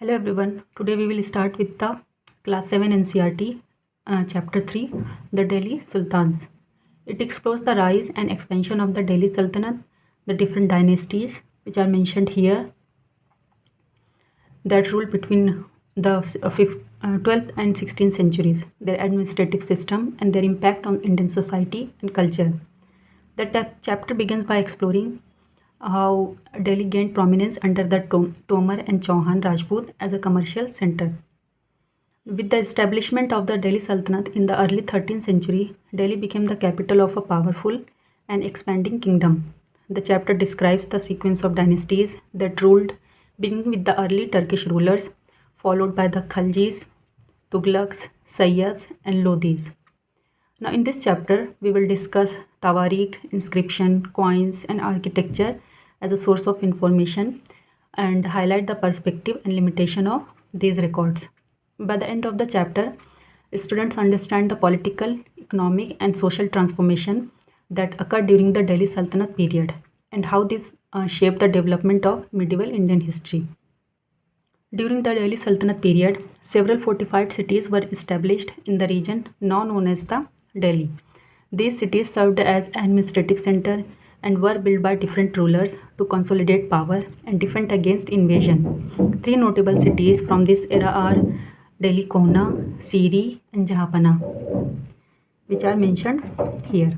Hello everyone. Today we will start with the class 7 NCRT chapter 3, the Delhi Sultans. It explores the rise and expansion of the Delhi Sultanate, the different dynasties which are mentioned here that ruled between the 12th and 16th centuries, their administrative system and their impact on Indian society and culture. The chapter begins by exploring how Delhi gained prominence under the Tomar and Chauhan Rajput as a commercial center. With the establishment of the Delhi Sultanate in the early 13th century, Delhi became the capital of a powerful and expanding kingdom. The chapter describes the sequence of dynasties that ruled, beginning with the early Turkish rulers, followed by the Khaljis, Tughlaqs, Sayyids, and Lodhis. Now, in this chapter, we will discuss Tawarikh, inscription, coins, and architecture as a source of information and highlight the perspective and limitation of these records. By the end of the chapter, students understand the political, economic, and social transformation that occurred during the Delhi Sultanate period and how this shaped the development of medieval Indian history. During the Delhi Sultanate period, several fortified cities were established in the region now known as the Delhi. These cities served as administrative center and were built by different rulers to consolidate power and defend against invasion. Three notable cities from this era are Delhi Kohna, Siri, and Jahanpana, which are mentioned here.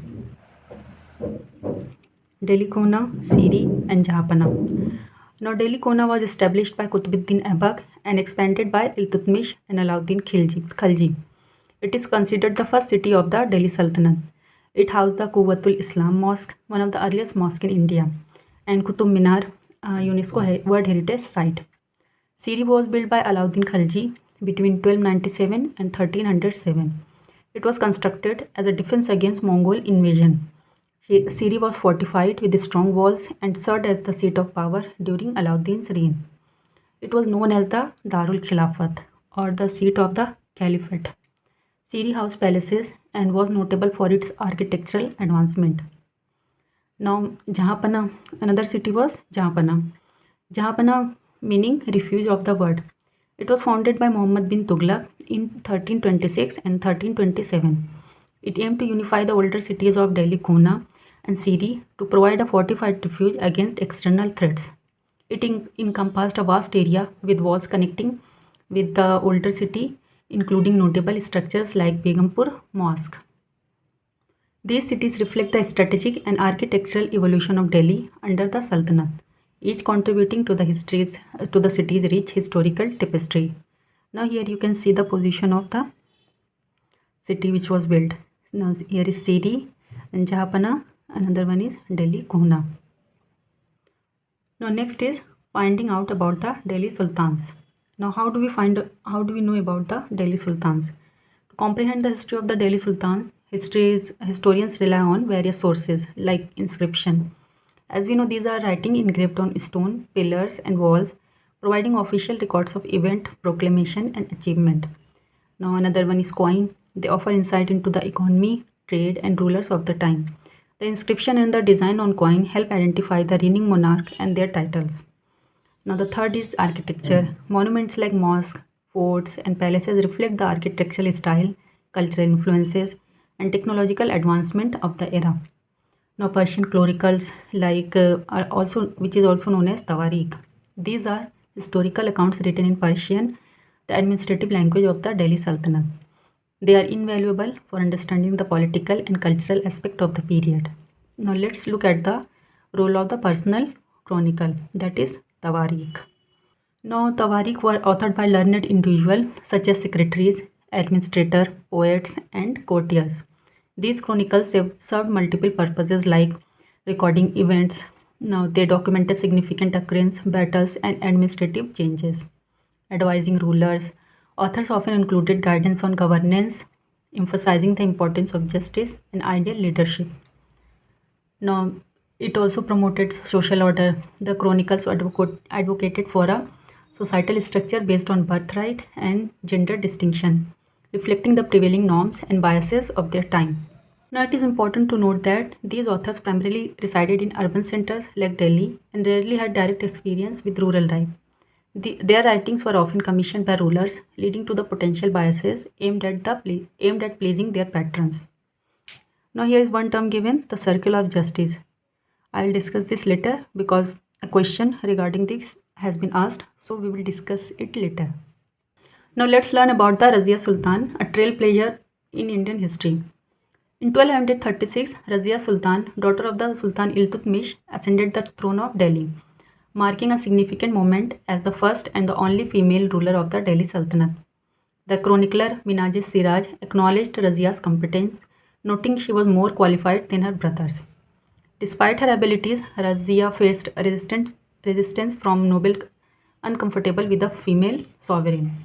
Delhi Kohna, Siri, and Jahanpana. Now, Delhi Kona was established by Qutbuddin Aibak and expanded by Iltutmish and Alauddin Khilji. It is considered the first city of the Delhi Sultanate. It housed the Quwwatul Islam Mosque, one of the earliest mosques in India, and Qutub Minar, UNESCO World Heritage Site. Siri was built by Alauddin Khilji between 1297 and 1307. It was constructed as a defense against Mongol invasion. Siri was fortified with strong walls and served as the seat of power during Alauddin's reign. It was known as the Darul Khilafat or the seat of the Caliphate. Siri housed palaces and was notable for its architectural advancement. Now, Jahanpana, another city was Jahanpana. Jahanpana meaning refuge of the word. It was founded by Muhammad bin Tughlaq in 1326 and 1327. It aimed to unify the older cities of Delhi, Kona, and Siri to provide a fortified refuge against external threats. It encompassed a vast area with walls connecting with the older city, including notable structures like Begumpur Mosque. These cities reflect the strategic and architectural evolution of Delhi under the Sultanate, each contributing to the city's rich historical tapestry. Now here you can see the position of the city which was built. Now here is Siri and Jahanpana. Another one is Delhi Kohna. Now next is finding out about the Delhi Sultans. Now how do we know about the Delhi Sultans? To comprehend the history of the Delhi Sultan, historians rely on various sources like inscription. As we know, these are writing engraved on stone, pillars and walls, providing official records of event, proclamation and achievement. Now another one is coin. They offer insight into the economy, trade and rulers of the time. The inscription and the design on coin help identify the reigning monarch and their titles. Now the third is architecture. Monuments like mosques, forts and palaces reflect the architectural style, cultural influences and technological advancement of the era. Now Persian chronicles are also which is also known as Tawarikh. These are historical accounts written in Persian, the administrative language of the Delhi Sultanate. They are invaluable for understanding the political and cultural aspect of the period. Now let's look at the role of the personal chronicle, that is Tawarikh. Now Tawarikh were authored by learned individuals such as secretaries, administrators, poets and courtiers. These chronicles served multiple purposes like recording events. Now they documented significant occurrences, battles and administrative changes. Advising rulers, authors often included guidance on governance, emphasizing the importance of justice and ideal leadership. Now, it also promoted social order. The chronicles advocated for a societal structure based on birthright and gender distinction, reflecting the prevailing norms and biases of their time. Now, it is important to note that these authors primarily resided in urban centers like Delhi and rarely had direct experience with rural life. Their writings were often commissioned by rulers, leading to the potential biases aimed at pleasing their patrons. Now here is one term given, the circle of justice. I will discuss this later because a question regarding this has been asked, so we will discuss it later. Now let's learn about the Razia Sultan, a trailblazer in Indian history. In 1236, Razia Sultan, daughter of the Sultan Iltutmish, ascended the throne of Delhi, marking a significant moment as the first and the only female ruler of the Delhi Sultanate. The chronicler Minaj Siraj acknowledged Razia's competence, noting she was more qualified than her brothers. Despite her abilities, Razia faced resistance from noble uncomfortable with a female sovereign.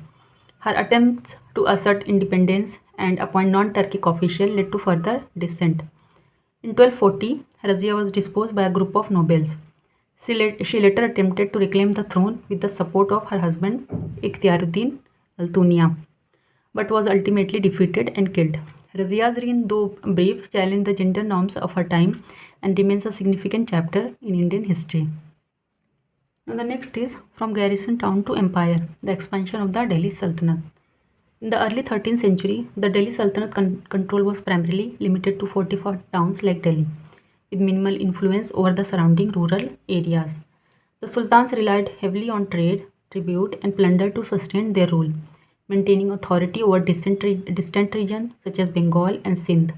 Her attempts to assert independence and appoint non-Turkic officials led to further dissent. In 1240, Razia was deposed by a group of nobles. She later attempted to reclaim the throne with the support of her husband Ikhtiaruddin Altunia, but was ultimately defeated and killed. Razia's reign, though brief, challenged the gender norms of her time and remains a significant chapter in Indian history. Now the next is from garrison town to empire, the expansion of the Delhi Sultanate. In the early 13th century, the Delhi Sultanate control was primarily limited to fortified towns like Delhi, with minimal influence over the surrounding rural areas. The sultans relied heavily on trade, tribute, and plunder to sustain their rule, maintaining authority over distant regions such as Bengal and Sindh,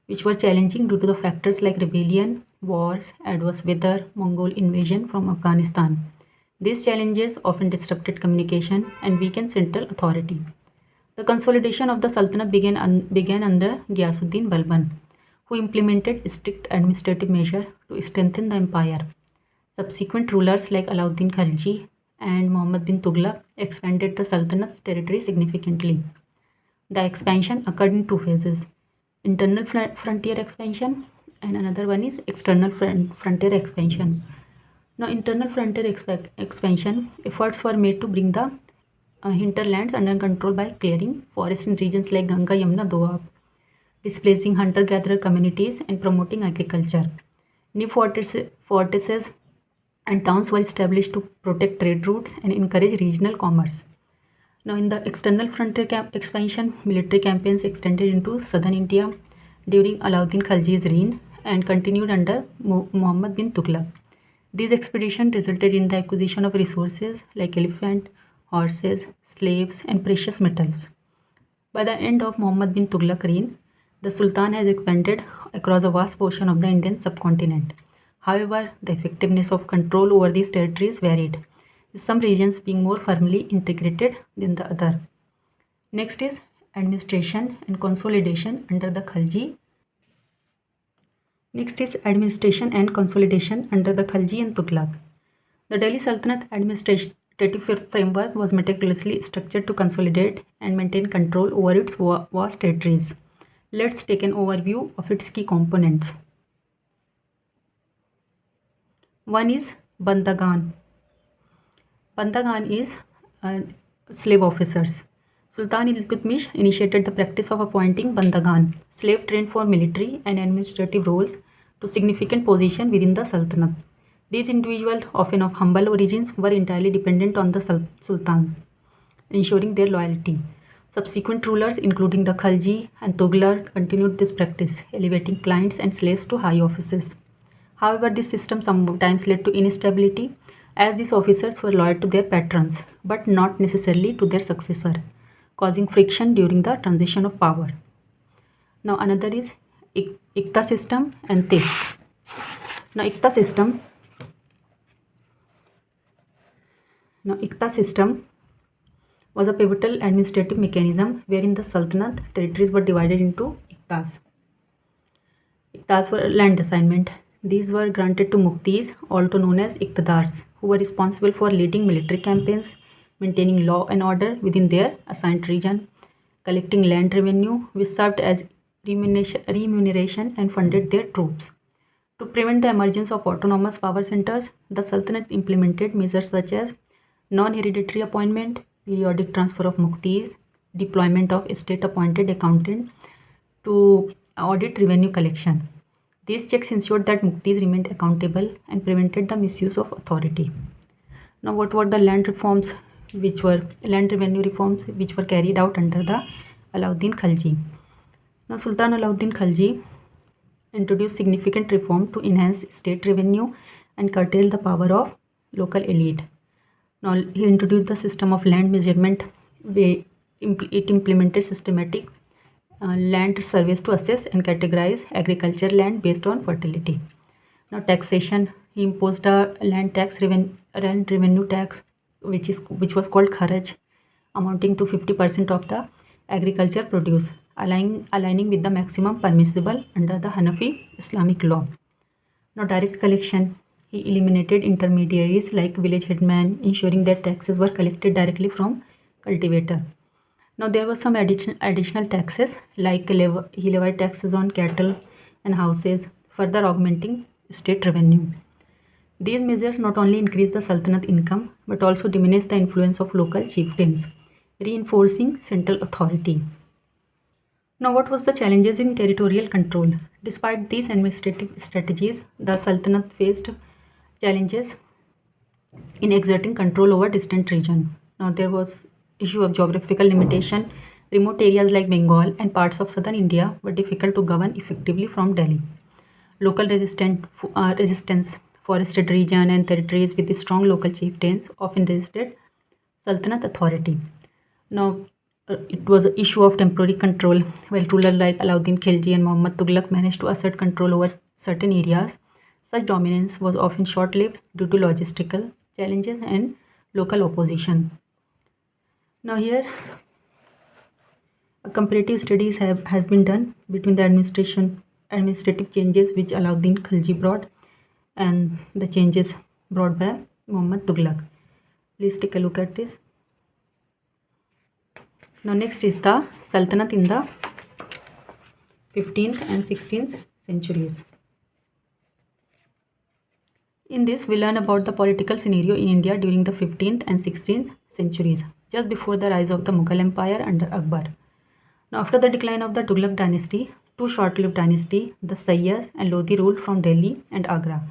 which were challenging due to the factors like rebellion, wars, adverse weather, Mongol invasion from Afghanistan. These challenges often disrupted communication and weakened central authority. The consolidation of the Sultanate began under Ghiyasuddin Balban, who implemented strict administrative measures to strengthen the empire. Subsequent rulers like Alauddin Khalji and Muhammad bin Tughlaq expanded the Sultanate's territory significantly. The expansion occurred in two phases: internal frontier expansion, and another one is external frontier expansion. Now, internal frontier expansion efforts were made to bring the hinterlands under control by clearing forests in regions like Ganga, Yamuna, Doab, displacing hunter-gatherer communities and promoting agriculture. New fortresses and towns were established to protect trade routes and encourage regional commerce. Now, in the external frontier expansion, military campaigns extended into southern India during Alauddin Khalji's reign and continued under Muhammad bin Tughlaq. These expeditions resulted in the acquisition of resources like elephant, horses, slaves, and precious metals. By the end of Muhammad bin Tughlaq's reign, the Sultan has expanded across a vast portion of the Indian subcontinent. However, the effectiveness of control over these territories varied, with some regions being more firmly integrated than the other. Next is administration and consolidation under the Khalji. Next is administration and consolidation under the Khalji and Tughlaq. The Delhi Sultanate administrative framework was meticulously structured to consolidate and maintain control over its vast territories. Let's take an overview of its key components. One is Bandagan. Bandagan is slave officers. Sultan Iltutmish initiated the practice of appointing Bandagan, slave trained for military and administrative roles, to significant position within the Sultanate. These individuals, often of humble origins, were entirely dependent on the sultans, ensuring their loyalty. Subsequent rulers, including the Khalji and Tughlaq, continued this practice, elevating clients and slaves to high offices. However, this system sometimes led to instability, as these officers were loyal to their patrons, but not necessarily to their successor, causing friction during the transition of power. Now, another is Ikta system and Tis. Now, Ikta system was a pivotal administrative mechanism wherein the Sultanate territories were divided into Iktas. Iktas were land assignment. These were granted to Muktis, also known as Iqtidars, who were responsible for leading military campaigns, maintaining law and order within their assigned region, collecting land revenue, which served as remuneration and funded their troops. To prevent the emergence of autonomous power centers, the Sultanate implemented measures such as non-hereditary appointment, periodic transfer of muktis, deployment of state-appointed accountant to audit revenue collection. These checks ensured that muktis remained accountable and prevented the misuse of authority. Now, what were the land reforms which were land revenue reforms which were carried out under the Alauddin Khalji? Now, Sultan Alauddin Khalji introduced significant reform to enhance state revenue and curtail the power of local elite. Now, he introduced the system of land measurement. It implemented systematic land surveys to assess and categorize agriculture land based on fertility. Now, taxation. He imposed a land revenue tax, which was called kharaj, amounting to 50% of the agriculture produce, aligning with the maximum permissible under the Hanafi Islamic law. Now, direct collection. He eliminated intermediaries like village headman, ensuring that taxes were collected directly from cultivator. Now, there were some additional taxes like he levied taxes on cattle and houses, further augmenting state revenue. These measures not only increased the Sultanate income but also diminished the influence of local chieftains, reinforcing central authority. Now, what was the challenges in territorial control? Despite these administrative strategies, the Sultanate faced challenges in exerting control over distant region. Now, there was issue of geographical limitation. Remote areas like Bengal and parts of southern India were difficult to govern effectively from Delhi. Local resistance, forested region and territories with strong local chieftains often resisted Sultanate authority. Now, it was an issue of temporary control. While rulers like Alauddin Khilji and Muhammad Tughlaq managed to assert control over certain areas, such dominance was often short-lived due to logistical challenges and local opposition. Now here, a comparative studies has been done between the administrative changes which Alauddin Khilji brought and the changes brought by Muhammad Tughlaq. Please take a look at this. Now next is the Sultanate in the 15th and 16th centuries. In this, we learn about the political scenario in India during the 15th and 16th centuries, just before the rise of the Mughal Empire under Akbar. Now, after the decline of the Tughlaq dynasty, two short-lived dynasties, the Sayyids and Lodi, ruled from Delhi and Agra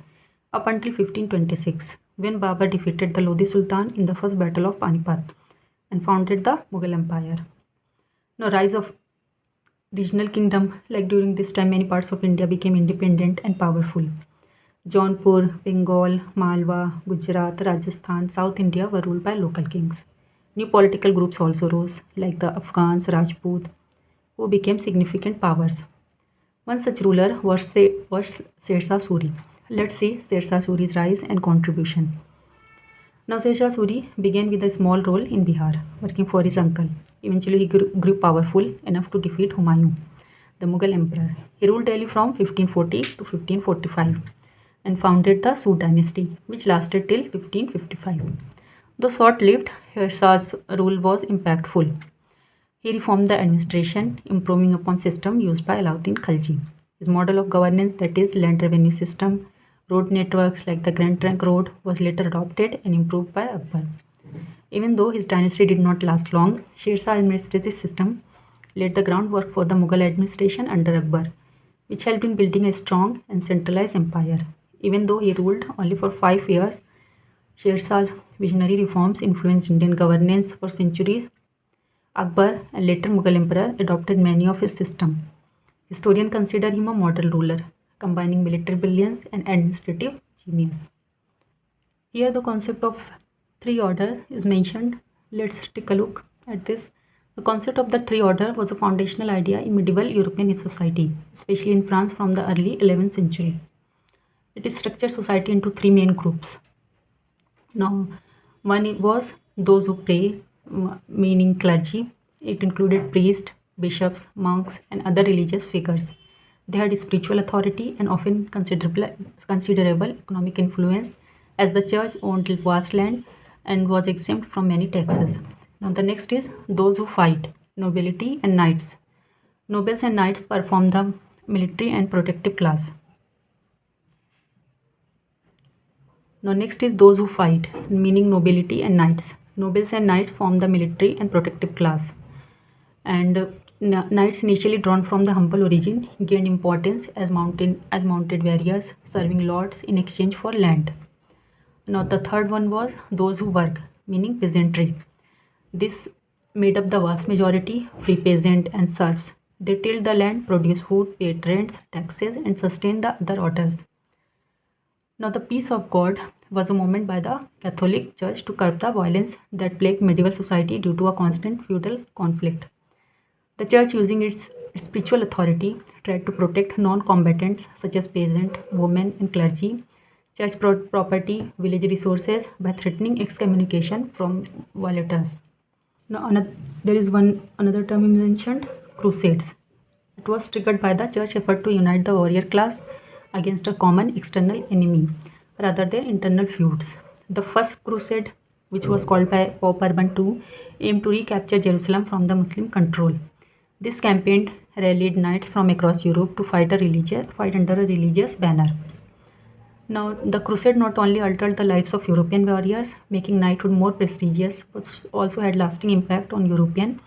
up until 1526, when Babur defeated the Lodi Sultan in the first battle of Panipat and founded the Mughal Empire. Now, rise of regional kingdom, like during this time, many parts of India became independent and powerful. Jaunpur, Bengal, Malwa, Gujarat, Rajasthan, South India were ruled by local kings. New political groups also rose, like the Afghans, Rajput, who became significant powers. One such ruler was Sher Shah Suri. Let's see Sher Shah Suri's rise and contribution. Now, Sher Shah Suri began with a small role in Bihar, working for his uncle. Eventually, he grew powerful enough to defeat Humayun, the Mughal emperor. He ruled Delhi from 1540 to 1545 and founded the Sood dynasty, which lasted till 1555. Though short-lived, Sher Shah's rule was impactful. He reformed the administration, improving upon system used by Alauddin Khalji. His model of governance, that is land revenue system, road networks like the Grand Trunk Road, was later adopted and improved by Akbar. Even though his dynasty did not last long, Sher Shah's administrative system laid the groundwork for the Mughal administration under Akbar, which helped in building a strong and centralized empire. Even though he ruled only for 5 years, Sher Shah's visionary reforms influenced Indian governance for centuries. Akbar and later Mughal emperor adopted many of his systems. Historians consider him a model ruler, combining military brilliance and administrative genius. Here the concept of three order is mentioned. Let's take a look at this. The concept of the three order was a foundational idea in medieval European society, especially in France from the early 11th century. It structured society into three main groups. Now, one was those who pray, meaning clergy. It included priests, bishops, monks, and other religious figures. They had spiritual authority and often considerable economic influence, as the church owned vast land and was exempt from many taxes. Now, the next is those who fight, nobility and knights. Nobles and knights perform the military and protective class. Now next is those who fight, meaning nobility and knights. Nobles and knights form the military and protective class. And knights, initially drawn from the humble origin, gained importance as mounted warriors, serving lords in exchange for land. Now the third one was those who work, meaning peasantry. This made up the vast majority, free peasant and serfs. They tilled the land, produced food, paid rents, taxes, and sustained the other orders. Now, the peace of God was a movement by the Catholic Church to curb the violence that plagued medieval society due to a constant feudal conflict. The church, using its spiritual authority, tried to protect non-combatants such as peasants, women, and clergy, church property, village resources by threatening excommunication from violators. Now, there is another term you mentioned, crusades. It was triggered by the church effort to unite the warrior class against a common external enemy rather than internal feuds. The first crusade, which was called by Pope Urban II, aimed to recapture Jerusalem from the Muslim control. This campaign rallied knights from across Europe to fight under a religious banner. Now, the crusade not only altered the lives of European warriors, making knighthood more prestigious, but also had lasting impact on European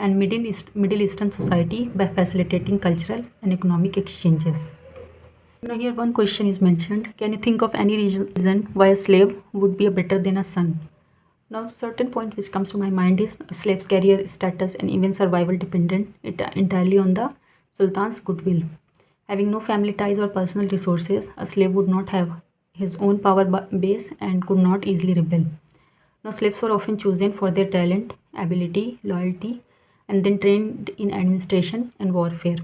and Middle Eastern society by facilitating cultural and economic exchanges. Now, here one question is mentioned. Can you think of any reason why a slave would be better than a son? Now, certain point which comes to my mind is a slave's career status and even survival dependent entirely on the sultan's goodwill. Having no family ties or personal resources, a slave would not have his own power base and could not easily rebel. Now, slaves were often chosen for their talent, ability, loyalty, and then trained in administration and warfare.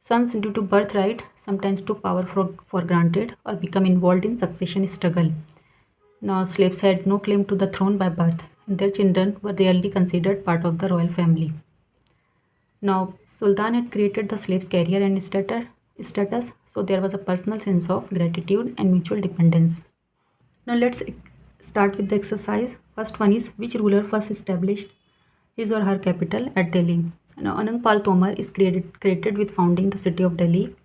Sons, due to birthright, sometimes took power for granted or become involved in succession struggle. Now, slaves had no claim to the throne by birth, and their children were rarely considered part of the royal family. Now, Sultan had created the slave's career and status, so there was a personal sense of gratitude and mutual dependence. Now, let's start with the exercise. First one is which ruler first established his or her capital at Delhi? Now, Anangpal Tomar is credited with founding the city of Delhi,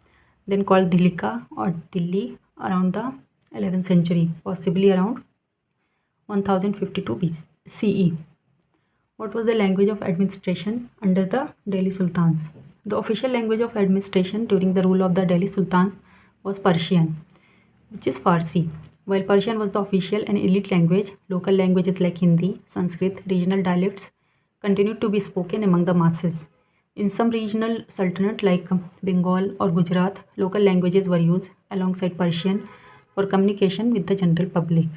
then called Dilika or Delhi, around the 11th century, possibly around 1052 CE. What was the language of administration under the Delhi Sultans? The official language of administration during the rule of the Delhi Sultans was Persian, which is Farsi. While Persian was the official and elite language, local languages like Hindi, Sanskrit, regional dialects continued to be spoken among the masses. In some regional sultanate like Bengal or Gujarat, local languages were used alongside Persian for communication with the general public.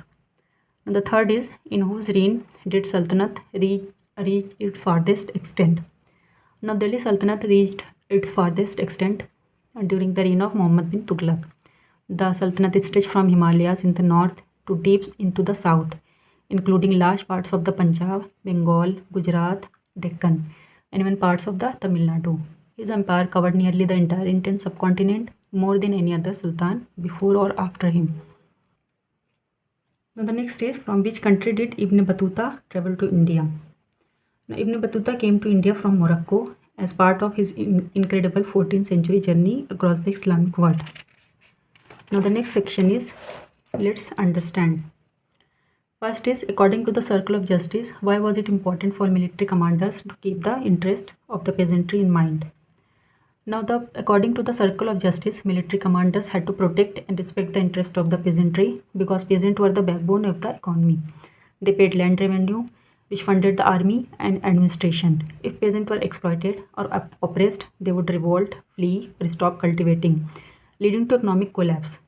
And the third is in whose reign did Sultanate reach its farthest extent? Now, Delhi Sultanate reached its farthest extent during the reign of Muhammad bin Tughlaq. The Sultanate stretched from Himalayas in the north to deep into the south, including large parts of the Punjab, Bengal, Gujarat, Deccan, and even parts of the Tamil Nadu. His empire covered nearly the entire Indian subcontinent, more than any other sultan before or after him. Now, the next is from which country did Ibn Battuta travel to India? Now, Ibn Battuta came to India from Morocco as part of his incredible 14th century journey across the Islamic world. Now, the next section is let's understand. First is according to the circle of justice, why was it important for military commanders to keep the interest of the peasantry in mind? Now, according to the circle of justice, military commanders had to protect and respect the interest of the peasantry because peasants were the backbone of the economy. They paid land revenue, which funded the army and administration. If peasants were exploited or oppressed, they would revolt, flee, or stop cultivating, leading to economic collapse.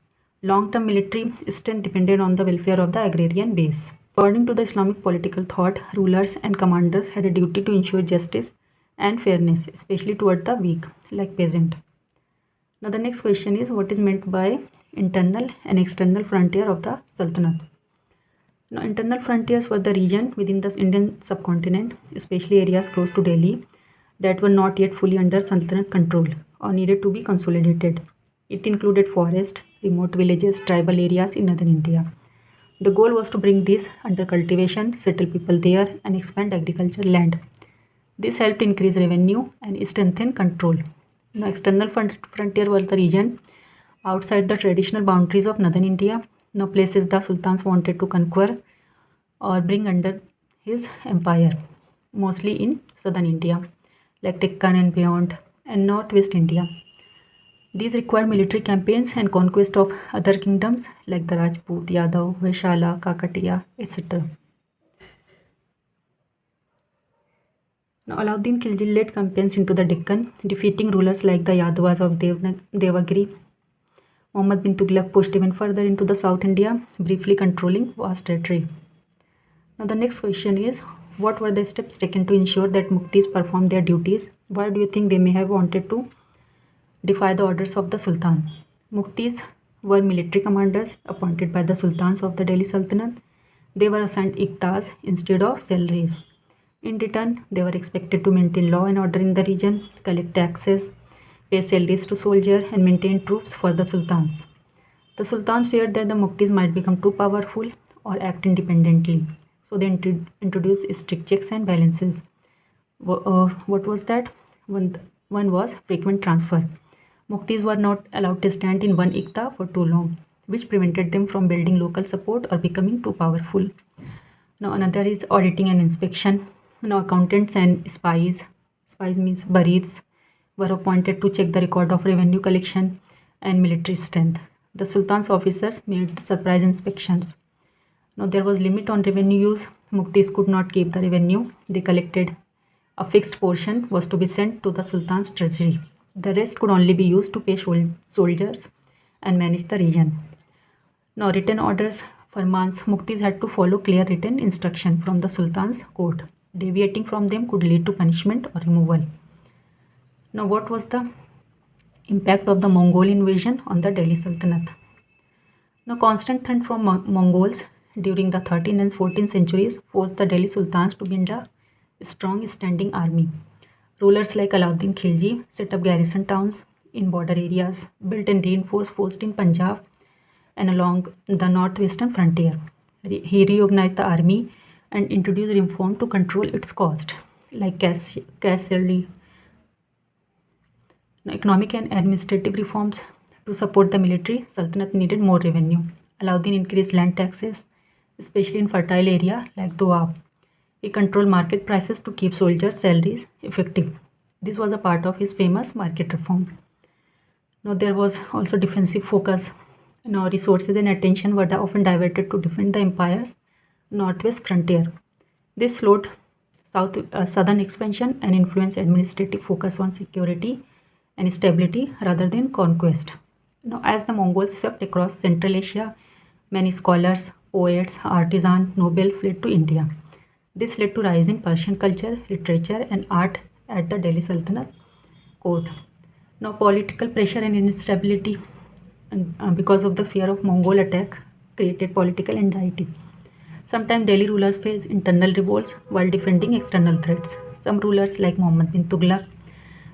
Long-term military strength depended on the welfare of the agrarian base. According to the Islamic political thought, rulers and commanders had a duty to ensure justice and fairness, especially toward the weak, like peasant. Now, the next question is what is meant by internal and external frontier of the Sultanate? Now, internal frontiers were the region within the Indian subcontinent, especially areas close to Delhi, that were not yet fully under Sultanate control or needed to be consolidated. It included forest, remote villages, tribal areas in northern India. The goal was to bring these under cultivation, settle people there, and expand agricultural land. This helped increase revenue and strengthen control. Now, external frontier was the region outside the traditional boundaries of northern India. Now, places the sultans wanted to conquer or bring under his empire, mostly in southern India, like Deccan and beyond, and northwest India. These required military campaigns and conquest of other kingdoms like the Rajput, Yadav, Vaishala, Kakatiya, etc. Now, Alauddin Khilji led campaigns into the Deccan, defeating rulers like the Yadavas of Devagiri. Muhammad bin Tughlaq pushed even further into the South India, briefly controlling vast territory. Now, the next question is, what were the steps taken to ensure that Muktis performed their duties? Why do you think they may have wanted to defy the orders of the Sultan? Muktis were military commanders appointed by the Sultans of the Delhi Sultanate. They were assigned iqtas instead of salaries. In return, they were expected to maintain law and order in the region, collect taxes, pay salaries to soldiers, and maintain troops for the sultans. The sultans feared that the Muktis might become too powerful or act independently, so they introduced strict checks and balances. What was that? One was frequent transfer. Muktis were not allowed to stand in one iqta for too long, which prevented them from building local support or becoming too powerful. Now, another is auditing and inspection. Now, accountants and spies means barids, were appointed to check the record of revenue collection and military strength. The Sultan's officers made surprise inspections. Now, there was limit on revenue use. Muktis could not keep the revenue they collected. A fixed portion was to be sent to the Sultan's treasury. The rest could only be used to pay soldiers and manage the region. Now, written orders, farmans, Muktis had to follow clear written instruction from the Sultan's court. Deviating from them could lead to punishment or removal. Now, what was the impact of the Mongol invasion on the Delhi Sultanate? Now, constant threat from Mongols during the 13th and 14th centuries forced the Delhi Sultans to build a strong standing army. Rulers like Alauddin Khilji set up garrison towns in border areas, built and reinforced forces in Punjab and along the northwestern frontier. He reorganized the army and introduced reform to control its cost, like cash salary. Now, economic and administrative reforms to support the military, Sultanate needed more revenue. Alauddin increased land taxes, especially in fertile area like Doab. He controlled market prices to keep soldiers' salaries effective. This was a part of his famous market reform. Now, there was also defensive focus. Now, resources and attention were often diverted to defend the empire's northwest frontier. This slowed southern expansion and influenced administrative focus on security and stability rather than conquest. Now, as the Mongols swept across Central Asia, many scholars, poets, artisans, nobles fled to India. This led to rise in Persian culture, literature, and art at the Delhi Sultanate court. Now, political pressure and instability because of the fear of Mongol attack created political anxiety. Sometimes Delhi rulers faced internal revolts while defending external threats. Some rulers like Muhammad bin Tughlaq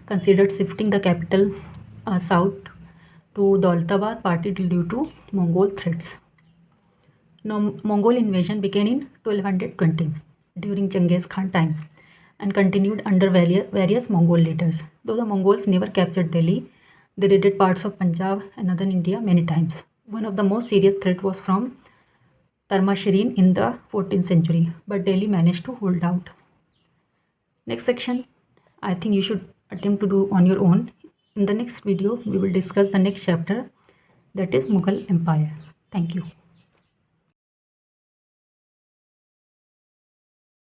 considered shifting the capital south to Daulatabad, partly due to Mongol threats. Now, Mongol invasion began in 1220 during Genghis Khan time and continued under various Mongol leaders. Though the Mongols never captured Delhi, they raided parts of Punjab and northern India many times. One of the most serious threats was from Tarmashirin in the 14th century, but Delhi managed to hold out. Next section, I think you should attempt to do on your own. In the next video, we will discuss the next chapter, that is Mughal Empire. Thank you.